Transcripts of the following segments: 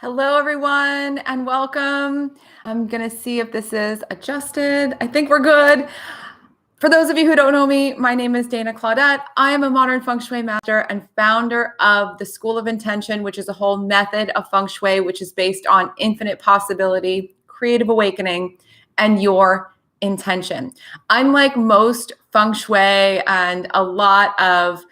Hello, everyone, and welcome. I'm going to see if this is adjusted. I think we're good. For those of you who don't know me, my name is Dana Claudat. I am a modern Feng Shui master and founder of the School of Intention, which is a whole method of Feng Shui, which is based on infinite possibility, creative awakening, and your intention. Unlike most Feng Shui and a lot of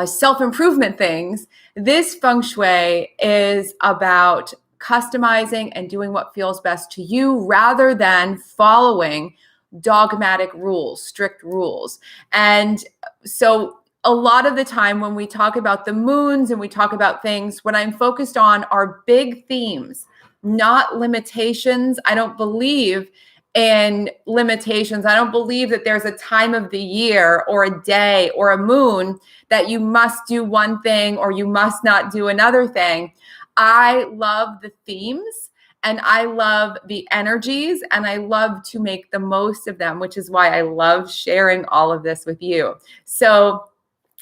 self-improvement things, this Feng Shui is about customizing and doing what feels best to you rather than following dogmatic rules, strict rules. And so a lot of the time when we talk about the moons and we talk about things, what I'm focused on are big themes, not limitations. I don't believe in limitations. I don't believe that there's a time of the year or a day or a moon that you must do one thing or you must not do another thing. I love the themes and I love the energies and I love to make the most of them, which is why I love sharing all of this with you. So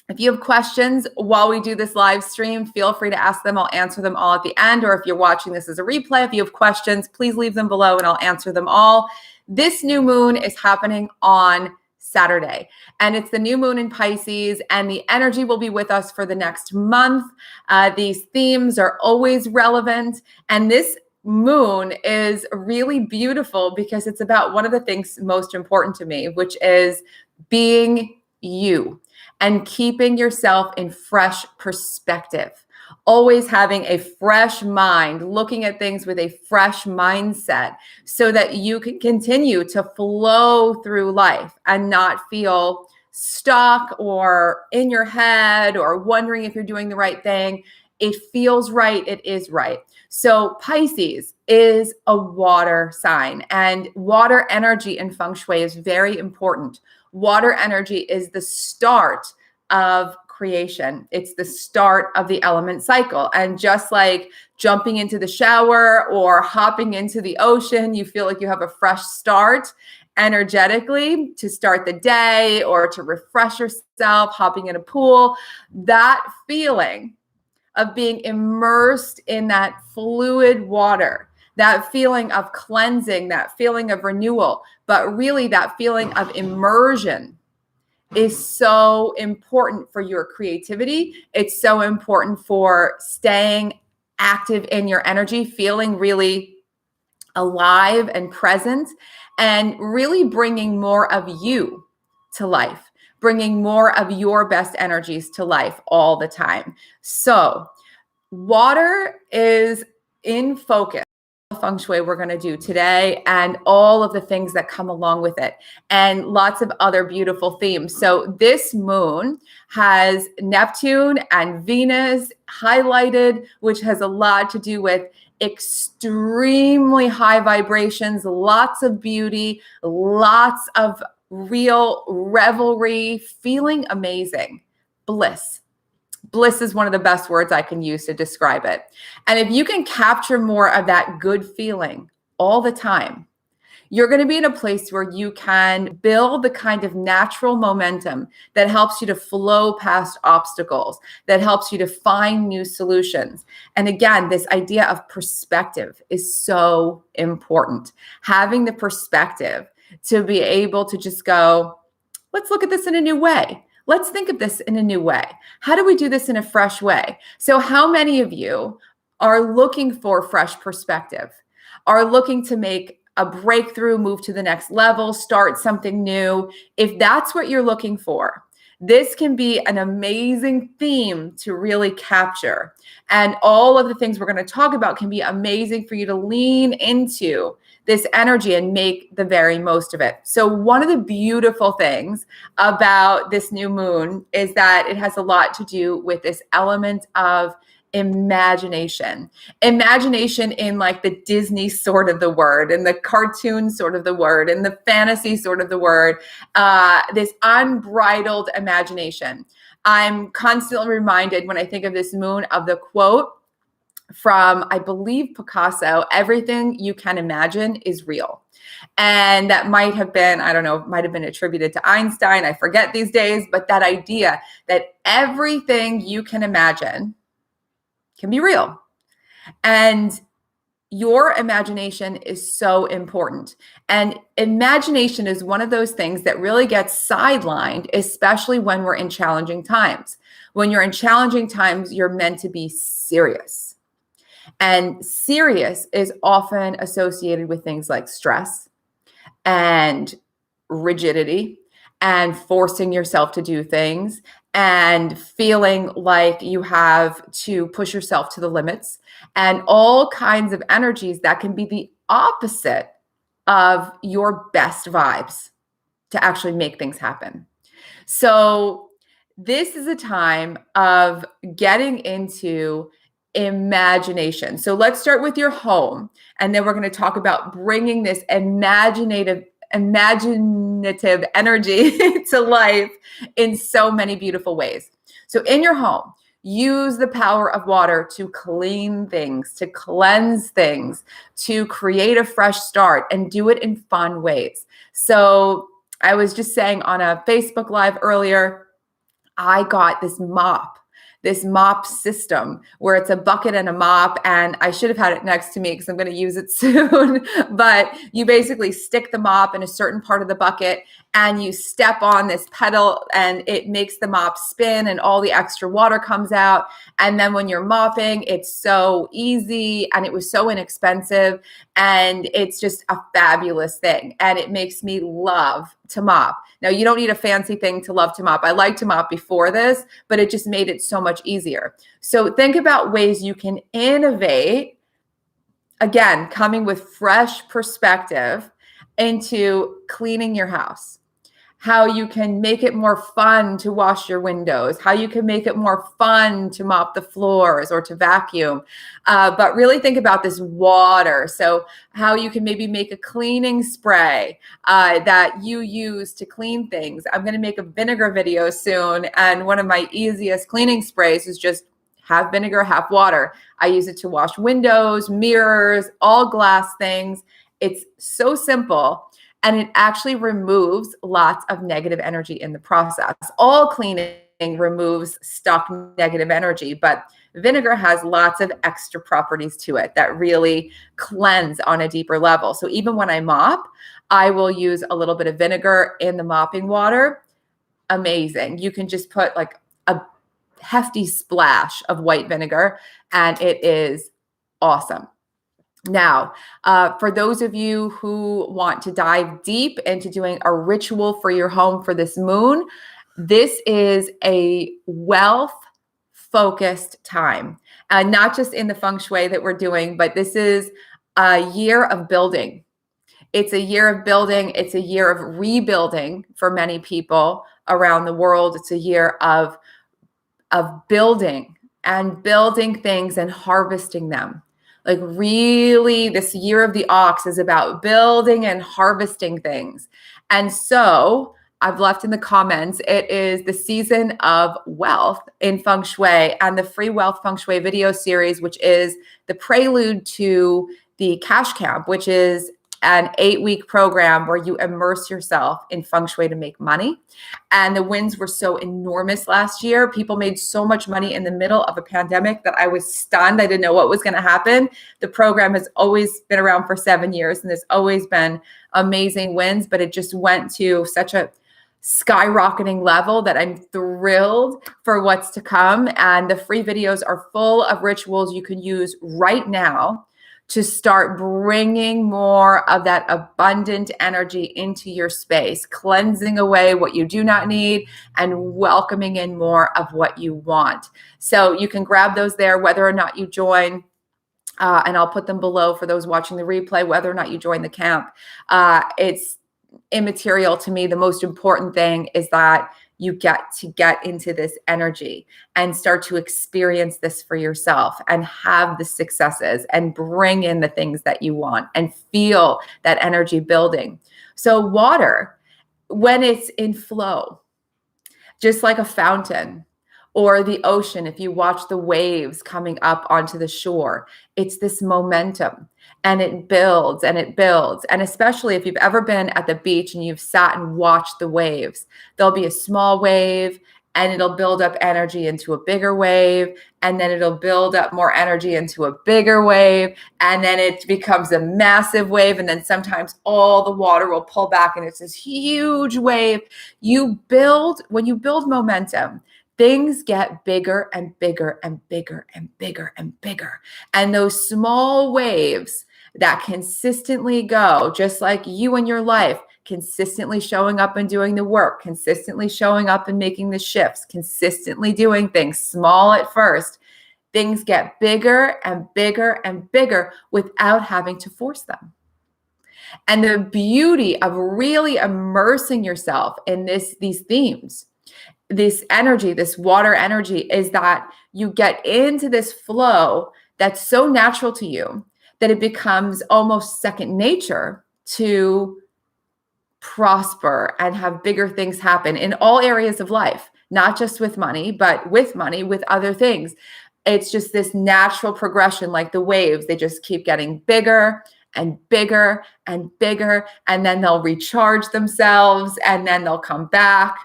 if you have questions while we do this live stream, feel free to ask them. I'll answer them all at the end. Or if you're watching this as a replay, if you have questions, please leave them below and I'll answer them all. This new moon is happening on Saturday, and it's the new moon in Pisces, and the energy will be with us for the next month. These themes are always relevant, and this moon is really beautiful because it's about one of the things most important to me, which is being you and keeping yourself in fresh perspective, always having a fresh mind, looking at things with a fresh mindset so that you can continue to flow through life and not feel stuck or in your head or wondering if you're doing the right thing. It feels right. It is right. So Pisces is a water sign, and water energy in Feng Shui is very important. Water energy is the start of creation. It's the start of the element cycle. And just like jumping into the shower or hopping into the ocean, you feel like you have a fresh start energetically to start the day or to refresh yourself, hopping in a pool. That feeling of being immersed in that fluid water, that feeling of cleansing, that feeling of renewal, but really that feeling of immersion is so important for your creativity. It's so important for staying active in your energy, feeling really alive and present, and really bringing more of you to life, bringing more of your best energies to life all the time. So water is in focus. Feng Shui we're going to do today and all of the things that come along with it and lots of other beautiful themes. So this moon has Neptune and Venus highlighted, which has a lot to do with extremely high vibrations, lots of beauty, lots of real revelry, feeling amazing, bliss. Bliss is one of the best words I can use to describe it. And if you can capture more of that good feeling all the time, you're going to be in a place where you can build the kind of natural momentum that helps you to flow past obstacles, that helps you to find new solutions. And again, this idea of perspective is so important. Having the perspective to be able to just go, let's look at this in a new way. Let's think of this in a new way. How do we do this in a fresh way? So how many of you are looking for fresh perspective, are looking to make a breakthrough, move to the next level, start something new? If that's what you're looking for, this can be an amazing theme to really capture. And all of the things we're going to talk about can be amazing for you to lean into this energy and make the very most of it. So one of the beautiful things about this new moon is that it has a lot to do with this element of imagination. Imagination in like the Disney sort of the word, and the cartoon sort of the word, and the fantasy sort of the word, this unbridled imagination. I'm constantly reminded when I think of this moon of the quote from, I believe, Picasso, everything you can imagine is real. And that might have been, I don't know, might have been attributed to Einstein. I forget these days, but that idea that everything you can imagine can be real. And your imagination is so important. And imagination is one of those things that really gets sidelined, especially when we're in challenging times. When you're in challenging times, you're meant to be serious. And serious is often associated with things like stress and rigidity and forcing yourself to do things and feeling like you have to push yourself to the limits and all kinds of energies that can be the opposite of your best vibes to actually make things happen. So this is a time of getting into imagination. So let's start with your home, and then we're going to talk about bringing this imaginative energy to life in so many beautiful ways. So in your home, use the power of water to clean things, to cleanse things, to create a fresh start, and do it in fun ways. So I was just saying on a Facebook Live earlier, I got this mop system where it's a bucket and a mop, and I should have had it next to me because I'm going to use it soon. But you basically stick the mop in a certain part of the bucket and you step on this pedal and it makes the mop spin and all the extra water comes out. And then when you're mopping, it's so easy and it was so inexpensive, and it's just a fabulous thing. And it makes me love to mop. Now, you don't need a fancy thing to love to mop. I liked to mop before this, but it just made it so much easier. So think about ways you can innovate, again, coming with fresh perspective into cleaning your house. How you can make it more fun to wash your windows, how you can make it more fun to mop the floors or to vacuum. But really think about this water. So how you can maybe make a cleaning spray that you use to clean things. I'm going to make a vinegar video soon. And one of my easiest cleaning sprays is just half vinegar, half water. I use it to wash windows, mirrors, all glass things. It's so simple. And it actually removes lots of negative energy in the process. All cleaning removes stuck negative energy, but vinegar has lots of extra properties to it that really cleanse on a deeper level. So even when I mop, I will use a little bit of vinegar in the mopping water. Amazing. You can just put like a hefty splash of white vinegar and it is awesome. Now, for those of you who want to dive deep into doing a ritual for your home for this moon, this is a wealth-focused time. Not just in the Feng Shui that we're doing, but this is a year of building. It's a year of building. It's a year of rebuilding for many people around the world. It's a year of building and building things and harvesting them. Like really, this year of the ox is about building and harvesting things. And so I've left in the comments, it is the season of wealth in Feng Shui, and the free wealth Feng Shui video series, which is the prelude to the Cash Camp, which is an 8-week program where you immerse yourself in Feng Shui to make money. And the wins were so enormous last year. People made so much money in the middle of a pandemic that I was stunned. I didn't know what was going to happen. The program has always been around for 7 years, and there's always been amazing wins, but it just went to such a skyrocketing level that I'm thrilled for what's to come. And the free videos are full of rituals you can use right now to start bringing more of that abundant energy into your space, cleansing away what you do not need and welcoming in more of what you want. So you can grab those there, whether or not you join, and I'll put them below for those watching the replay, whether or not you join the camp. It's immaterial to me. The most important thing is that you get to get into this energy and start to experience this for yourself and have the successes and bring in the things that you want and feel that energy building. So water, when it's in flow, just like a fountain or the ocean, if you watch the waves coming up onto the shore, it's this momentum and it builds and it builds. And especially if you've ever been at the beach and you've sat and watched the waves, there'll be a small wave and it'll build up energy into a bigger wave, and then it'll build up more energy into a bigger wave, and then it becomes a massive wave, and then sometimes all the water will pull back and it's this huge wave. When you build momentum, things get bigger and bigger and bigger and bigger and bigger. And those small waves that consistently go, just like you in your life, consistently showing up and doing the work, consistently showing up and making the shifts, consistently doing things small at first, things get bigger and bigger and bigger without having to force them. And the beauty of really immersing yourself in these themes, this energy, this water energy, is that you get into this flow that's so natural to you that it becomes almost second nature to prosper and have bigger things happen in all areas of life, not just with money, but with money, with other things. It's just this natural progression, like the waves, they just keep getting bigger and bigger and bigger, and then they'll recharge themselves, and then they'll come back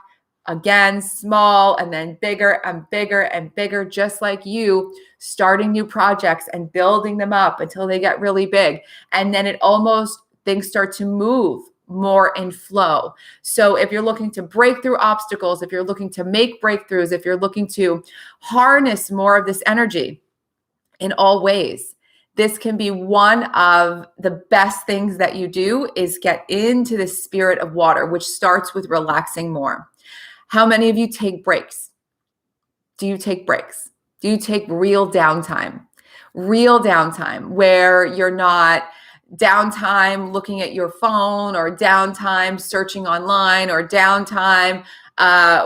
again, small, and then bigger and bigger and bigger, just like you starting new projects and building them up until they get really big. And then things start to move more in flow. So if you're looking to break through obstacles, if you're looking to make breakthroughs, if you're looking to harness more of this energy in all ways, this can be one of the best things that you do, is get into the spirit of water, which starts with relaxing more. How many of you take breaks? Do you take breaks? Do you take real downtime? Real downtime where you're not downtime looking at your phone, or downtime searching online, or downtime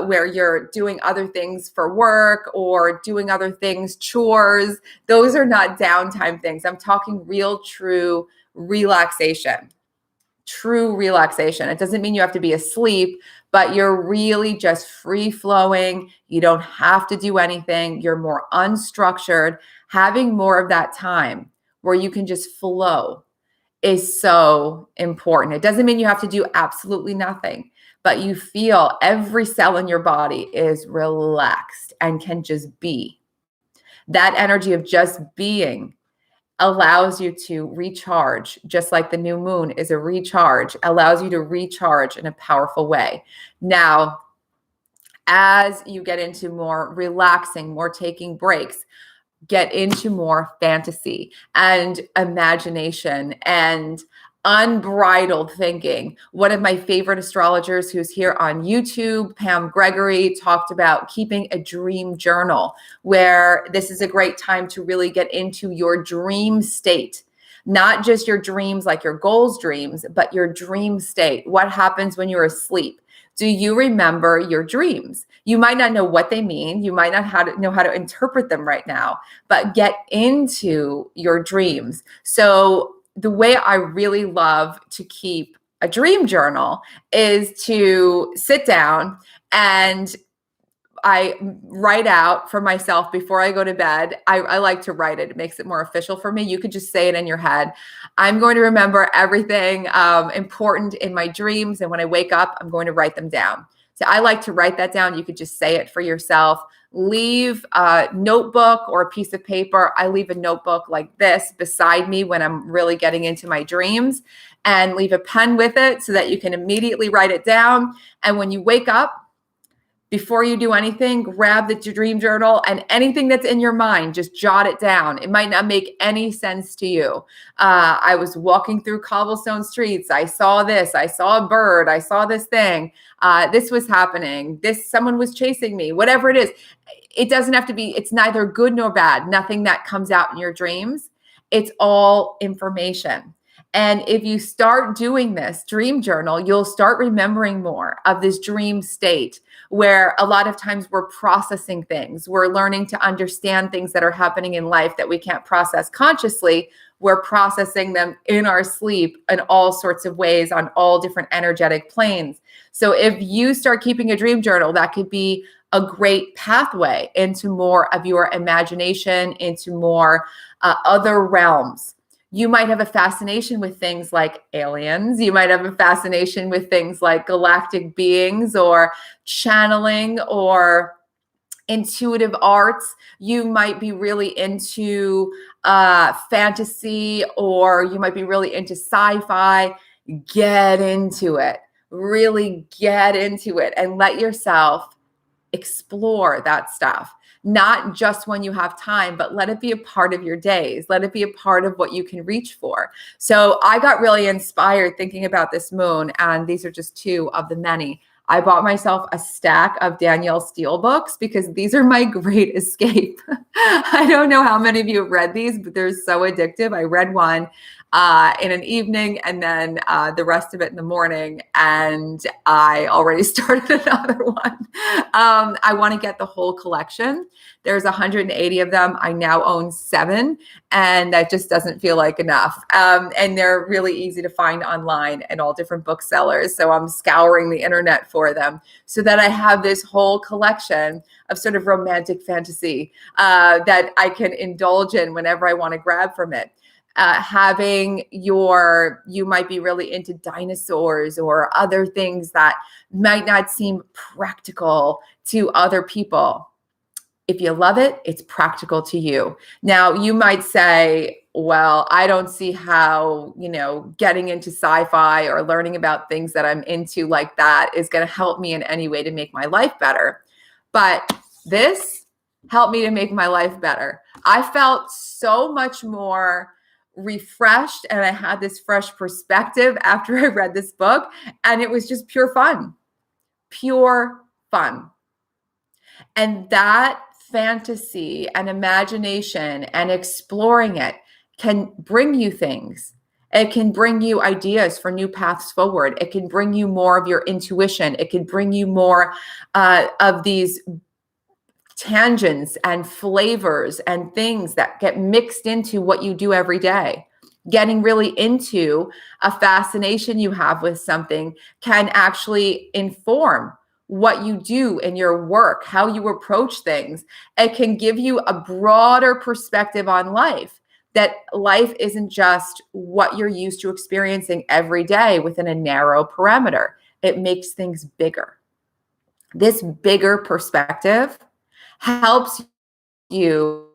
where you're doing other things for work or doing other things, chores. Those are not downtime things. I'm talking real, true relaxation. True relaxation. It doesn't mean you have to be asleep, but you're really just free flowing. You don't have to do anything. You're more unstructured. Having more of that time where you can just flow is so important. It doesn't mean you have to do absolutely nothing, but you feel every cell in your body is relaxed and can just be. That energy of just being allows you to recharge, just like the new moon is a recharge, allows you to recharge in a powerful way. Now, as you get into more relaxing, more taking breaks, get into more fantasy and imagination and unbridled thinking. One of my favorite astrologers who's here on YouTube, Pam Gregory, talked about keeping a dream journal, where this is a great time to really get into your dream state. Not just your dreams, like your goals dreams, but your dream state. What happens when you're asleep? Do you remember your dreams? You might not know what they mean. You might not know how to interpret them right now, but get into your dreams. So the way I really love to keep a dream journal is to sit down and I write out for myself before I go to bed. I like to write it. It makes it more official for me. You could just say it in your head. I'm going to remember everything important in my dreams. And when I wake up, I'm going to write them down. So I like to write that down. You could just say it for yourself. Leave a notebook or a piece of paper. I leave a notebook like this beside me when I'm really getting into my dreams, and leave a pen with it so that you can immediately write it down. And when you wake up, before you do anything, grab the dream journal, and anything that's in your mind, just jot it down. It might not make any sense to you. I was walking through cobblestone streets. I saw this. I saw a bird. I saw this thing. This was happening. Someone was chasing me. Whatever it is, it doesn't have to be. It's neither good nor bad. Nothing that comes out in your dreams. It's all information. And if you start doing this dream journal, you'll start remembering more of this dream state, where a lot of times we're processing things. We're learning to understand things that are happening in life that we can't process consciously. We're processing them in our sleep in all sorts of ways on all different energetic planes. So if you start keeping a dream journal, that could be a great pathway into more of your imagination, into more other realms. You might have a fascination with things like aliens. You might have a fascination with things like galactic beings or channeling or intuitive arts. You might be really into fantasy, or you might be really into sci-fi. Get into it. Really get into it and let yourself explore that stuff. Not just when you have time, but let it be a part of your days. Let it be a part of what you can reach for. So I got really inspired thinking about this moon, and these are just two of the many. I bought myself a stack of Danielle Steele books because these are my great escape. I don't know how many of you have read these, but they're so addictive. I read one in an evening and then the rest of it in the morning. And I already started another one. I want to get the whole collection. There's 180 of them. I now own 7, and that just doesn't feel like enough. And they're really easy to find online at all different booksellers. So I'm scouring the internet for them so that I have this whole collection of sort of romantic fantasy that I can indulge in whenever I want to grab from it. You might be really into dinosaurs or other things that might not seem practical to other people. If you love it, it's practical to you. Now, you might say, well, I don't see how, getting into sci-fi or learning about things that I'm into like that is going to help me in any way to make my life better. But this helped me to make my life better. I felt so much more refreshed, and I had this fresh perspective after I read this book, and it was just pure fun. And that fantasy and imagination and exploring it can bring you things. It can bring you ideas for new paths forward. It can bring you more of your intuition. It can bring you more of these tangents and flavors and things that get mixed into what you do every day. Getting really into a fascination you have with something can actually inform what you do in your work, how you approach things. It can give you a broader perspective on life, that life isn't just what you're used to experiencing every day within a narrow parameter. It makes things bigger. This bigger perspective helps you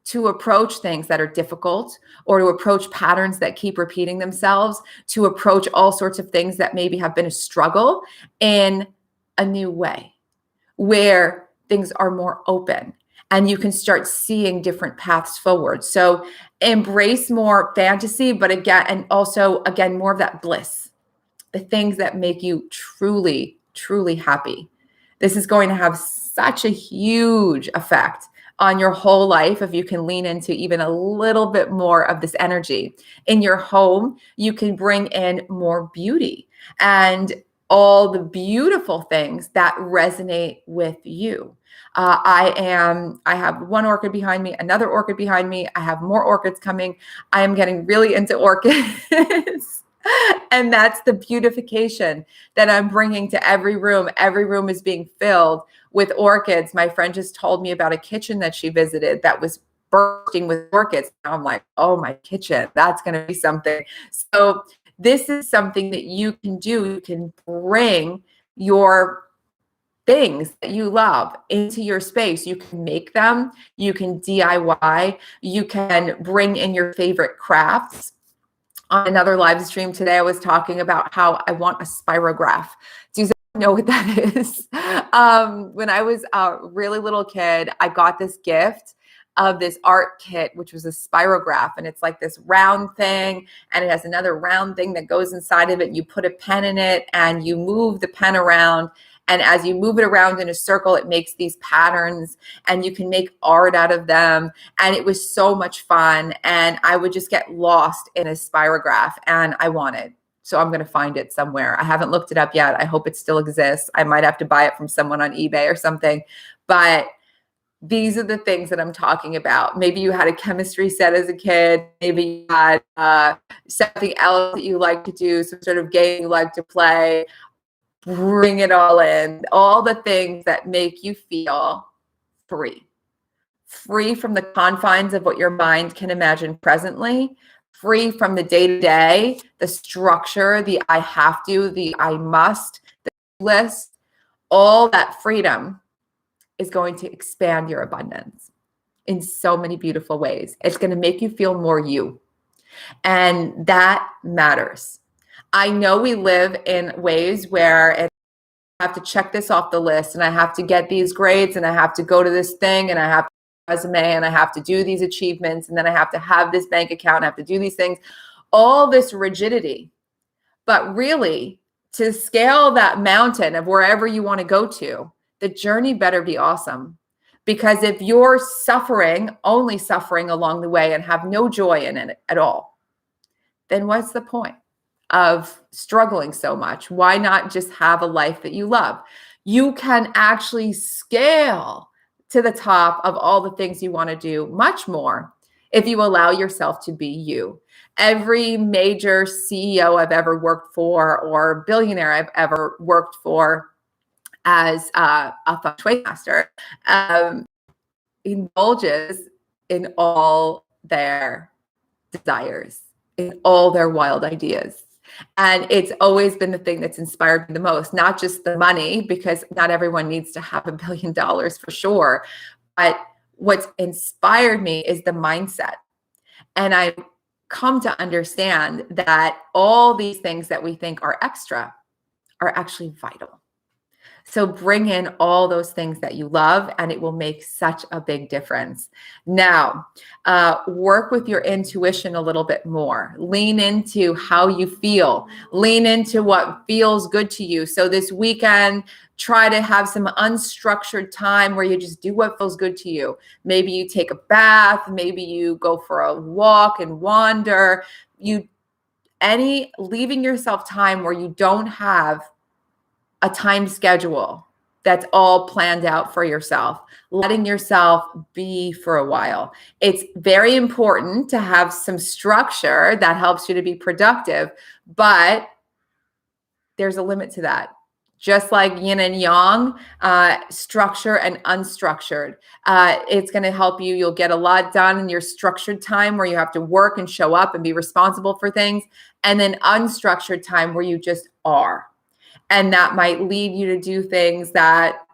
to approach things that are difficult, or to approach patterns that keep repeating themselves, to approach all sorts of things that maybe have been a struggle in a new way, where things are more open and you can start seeing different paths forward. So embrace more fantasy, but again, more of that bliss, the things that make you truly, truly happy. This is going to have such a huge effect on your whole life if you can lean into even a little bit more of this energy. In your home, you can bring in more beauty and all the beautiful things that resonate with you. I have one orchid behind me, another orchid behind me. I have more orchids coming. I am getting really into orchids. And that's the beautification that I'm bringing to every room. Every room is being filled with orchids. My friend just told me about a kitchen that she visited that was bursting with orchids. Now I'm like, oh, my kitchen, that's going to be something. So this is something that you can do. You can bring your things that you love into your space. You can make them. You can DIY. You can bring in your favorite crafts. On another live stream today, I was talking about how I want a spirograph. Do you know what that is? When I was a really little kid, I got this gift of this art kit, which was a spirograph. And it's like this round thing, and it has another round thing that goes inside of it. You put a pen in it and you move the pen around. And as you move it around in a circle, it makes these patterns, and you can make art out of them. And it was so much fun. And I would just get lost in a spirograph, and I want it. So I'm going to find it somewhere. I haven't looked it up yet. I hope it still exists. I might have to buy it from someone on eBay or something. But these are the things that I'm talking about. Maybe you had a chemistry set as a kid. Maybe you had something else that you like to do, some sort of game you like to play. Bring it all in, all the things that make you feel free. free from the confines of what your mind can imagine presently, free from the day-to-day, the structure, the I have to, the I must, the list. All that freedom is going to expand your abundance in so many beautiful ways. It's going to make you feel more you. And that matters. I know we live in ways where I have to check this off the list, and I have to get these grades, and I have to go to this thing, and I have to resume, and I have to do these achievements, and then I have to have this bank account, I have to do these things, all this rigidity. But really, to scale that mountain of wherever you want to go to, the journey better be awesome. Because if you're suffering, only suffering along the way, and have no joy in it at all, then what's the point of struggling so much? Why not just have a life that you love? You can actually scale to the top of all the things you want to do much more if you allow yourself to be you. Every major CEO I've ever worked for, or billionaire I've ever worked for as a Feng Shui master, indulges in all their desires, in all their wild ideas. And it's always been the thing that's inspired me the most, not just the money, because not everyone needs to have $1 billion for sure. But what's inspired me is the mindset. And I've come to understand that all these things that we think are extra are actually vital. So bring in all those things that you love, and it will make such a big difference. Now, work with your intuition a little bit more. Lean into how you feel. Lean into what feels good to you. So this weekend, try to have some unstructured time where you just do what feels good to you. Maybe you take a bath. Maybe you go for a walk and wander. Leaving yourself time where you don't have a time schedule that's all planned out for yourself, letting yourself be for a while. It's very important to have some structure that helps you to be productive, but there's a limit to that. Just like yin and yang, structure and unstructured. It's going to help you. You'll get a lot done in your structured time where you have to work and show up and be responsible for things, and then unstructured time where you just are. And that might lead you to do things that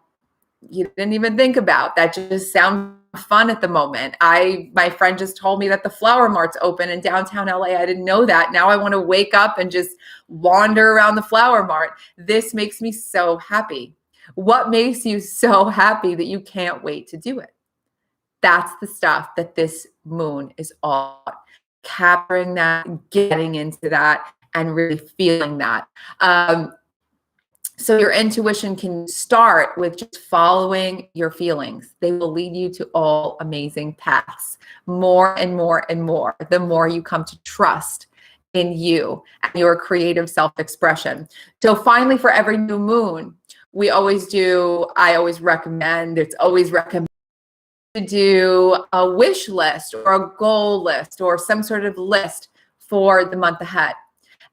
you didn't even think about, that just sound fun at the moment. My friend just told me that the Flower Mart's open in downtown LA. I didn't know that. Now I want to wake up and just wander around the Flower Mart. This makes me so happy. What makes you so happy that you can't wait to do it? That's the stuff that this moon is all about. Capturing that, getting into that, and really feeling that. So your intuition can start with just following your feelings. They will lead you to all amazing paths, more and more and more, the more you come to trust in you and your creative self-expression. So finally, for every new moon, I always recommend, it's always recommended to do a wish list or a goal list or some sort of list for the month ahead.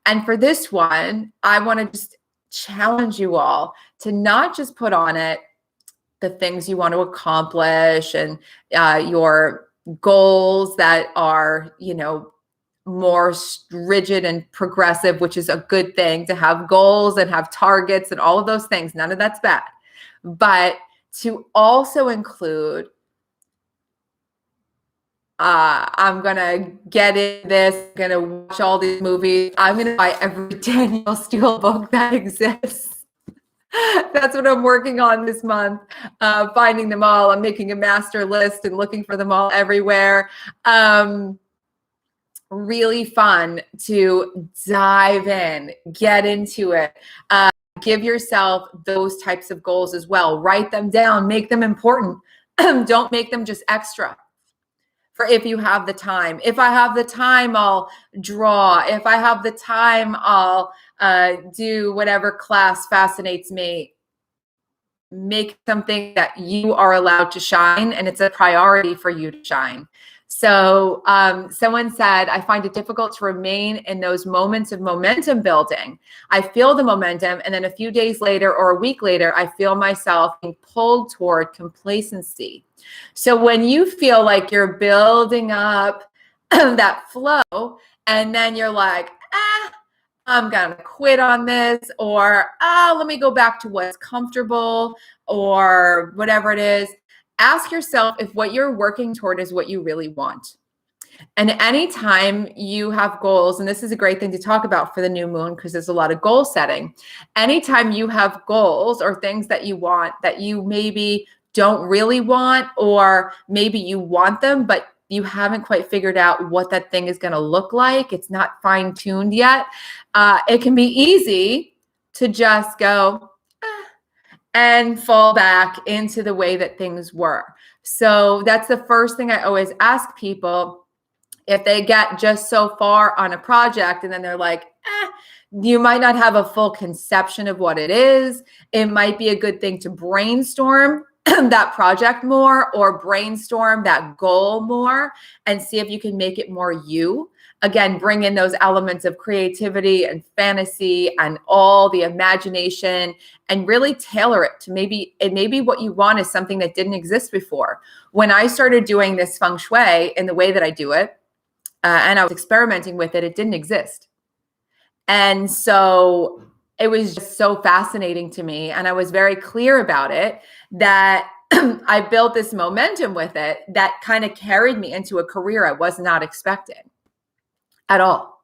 And for this one, I want to just challenge you all to not just put on it the things you want to accomplish and your goals that are, more rigid and progressive, which is a good thing to have goals and have targets and all of those things. None of that's bad. But to also include, I'm going to get in this, I'm going to watch all these movies. I'm going to buy every Danielle Steele book that exists. That's what I'm working on this month, finding them all. I'm making a master list and looking for them all everywhere. Really fun to dive in, get into it. Give yourself those types of goals as well. Write them down, make them important. Don't make them just extra. For if you have the time. If I have the time, I'll draw. If I have the time, I'll do whatever class fascinates me. Make something that you are allowed to shine, and it's a priority for you to shine. So someone said, I find it difficult to remain in those moments of momentum building. I feel the momentum, and then a few days later or a week later, I feel myself being pulled toward complacency. So when you feel like you're building up that flow, and then you're like, I'm going to quit on this, or let me go back to what's comfortable, or whatever it is. Ask yourself if what you're working toward is what you really want. And anytime you have goals, and this is a great thing to talk about for the new moon because there's a lot of goal setting. Anytime you have goals or things that you want that you maybe don't really want, or maybe you want them, but you haven't quite figured out what that thing is going to look like, it's not fine-tuned yet, it can be easy to just go and fall back into the way that things were. So that's the first thing I always ask people. If they get just so far on a project and then they're like, you might not have a full conception of what it is. It might be a good thing to brainstorm that project more, or brainstorm that goal more, and see if you can make it more you. Again, bring in those elements of creativity and fantasy and all the imagination, and really tailor it to maybe what you want is something that didn't exist before. When I started doing this Feng Shui in the way that I do it, and I was experimenting with it, it didn't exist. And so it was just so fascinating to me. And I was very clear about it, that I built this momentum with it that kind of carried me into a career I was not expecting at all.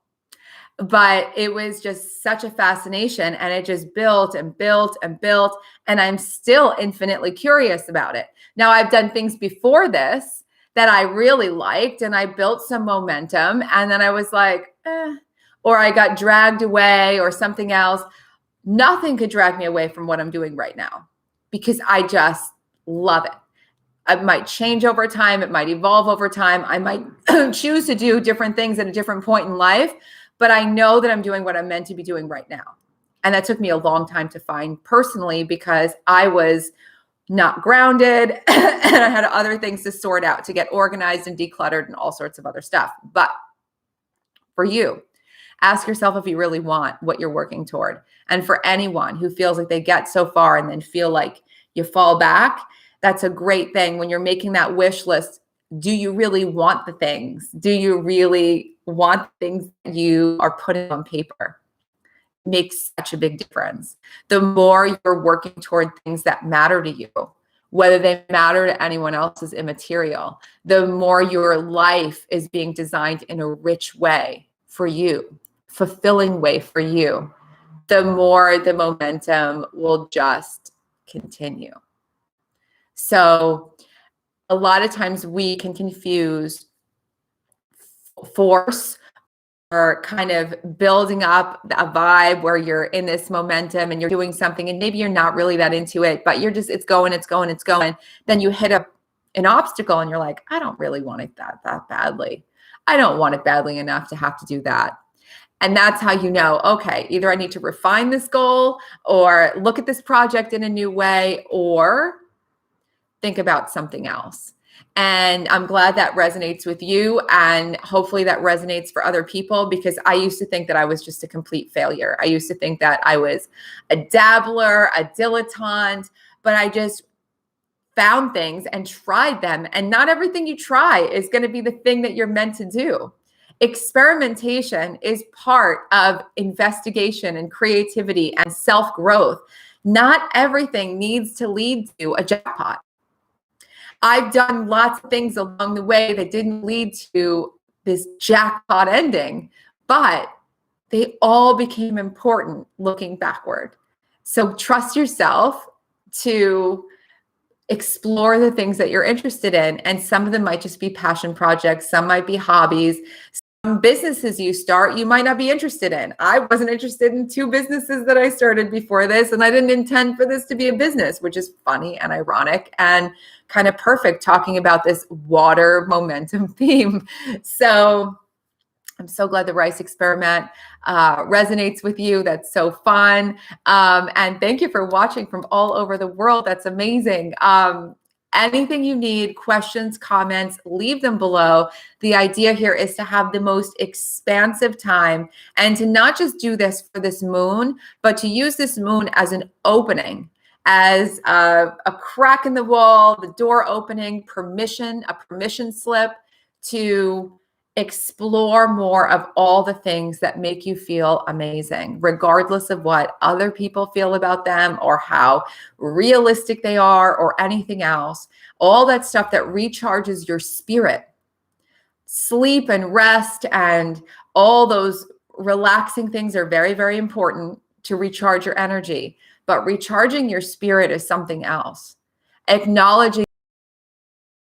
But it was just such a fascination, and it just built and built and built. And I'm still infinitely curious about it. Now, I've done things before this that I really liked, and I built some momentum, and then I was like, or I got dragged away or something else. Nothing could drag me away from what I'm doing right now, because I just love it. It might change over time. It might evolve over time. I might choose to do different things at a different point in life, but I know that I'm doing what I'm meant to be doing right now. And that took me a long time to find personally, because I was not grounded and I had other things to sort out, to get organized and decluttered and all sorts of other stuff. But for you, ask yourself if you really want what you're working toward. And for anyone who feels like they get so far and then feel like you fall back, that's a great thing. When you're making that wish list, do you really want the things? Do you really want things that you are putting on paper? It makes such a big difference. The more you're working toward things that matter to you, whether they matter to anyone else is immaterial, the more your life is being designed in a rich way for you, fulfilling way for you, the more the momentum will just continue. So a lot of times we can confuse force, or kind of building up a vibe where you're in this momentum and you're doing something and maybe you're not really that into it, but you're just, it's going. Then you hit an obstacle and you're like, I don't really want it that badly. I don't want it badly enough to have to do that. And that's how you know, okay, either I need to refine this goal, or look at this project in a new way, or think about something else. And I'm glad that resonates with you, and hopefully that resonates for other people, because I used to think that I was just a complete failure. I used to think that I was a dabbler, a dilettante, but I just found things and tried them. And not everything you try is going to be the thing that you're meant to do. Experimentation is part of investigation and creativity and self-growth. Not everything needs to lead to a jackpot. I've done lots of things along the way that didn't lead to this jackpot ending, but they all became important looking backward. So trust yourself to explore the things that you're interested in. And some of them might just be passion projects. Some might be hobbies. Some businesses you start, you might not be interested in. I wasn't interested in 2 businesses that I started before this, and I didn't intend for this to be a business, which is funny and ironic and kind of perfect, talking about this water momentum theme. So I'm so glad the rice experiment resonates with you. That's so fun. And thank you for watching from all over the world. That's amazing. Anything you need, questions, comments, leave them below. The idea here is to have the most expansive time and to not just do this for this moon, but to use this moon as an opening, as a crack in the wall, the door opening, a permission slip to explore more of all the things that make you feel amazing, regardless of what other people feel about them or how realistic they are or anything else. All that stuff that recharges your spirit. Sleep and rest and all those relaxing things are very, very important to recharge your energy. But recharging your spirit is something else. Acknowledging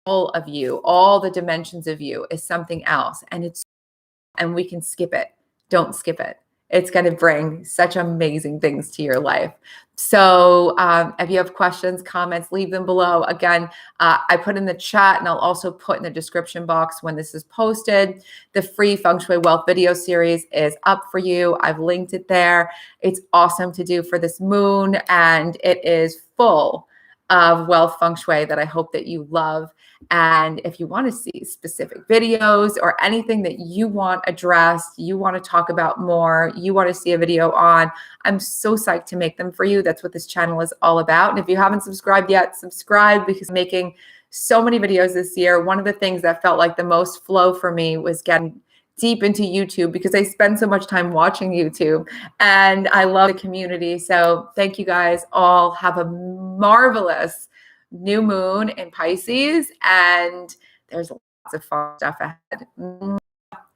all of you, all the dimensions of you is something else. And we can skip it. Don't skip it. It's going to bring such amazing things to your life. So if you have questions, comments, leave them below. Again, I put in the chat and I'll also put in the description box when this is posted. The free Feng Shui Wealth video series is up for you. I've linked it there. It's awesome to do for this moon, and it is full of wealth Feng Shui that I hope that you love. And if you want to see specific videos or anything that you want addressed, you want to talk about more, you want to see a video on, I'm so psyched to make them for you. That's what this channel is all about. And if you haven't subscribed yet, subscribe, because I'm making so many videos this year. One of the things that felt like the most flow for me was getting deep into YouTube, because I spend so much time watching YouTube and I love the community. So thank you guys all. Have a marvelous new moon in Pisces, and there's lots of fun stuff ahead.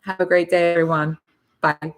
Have a great day, everyone. Bye.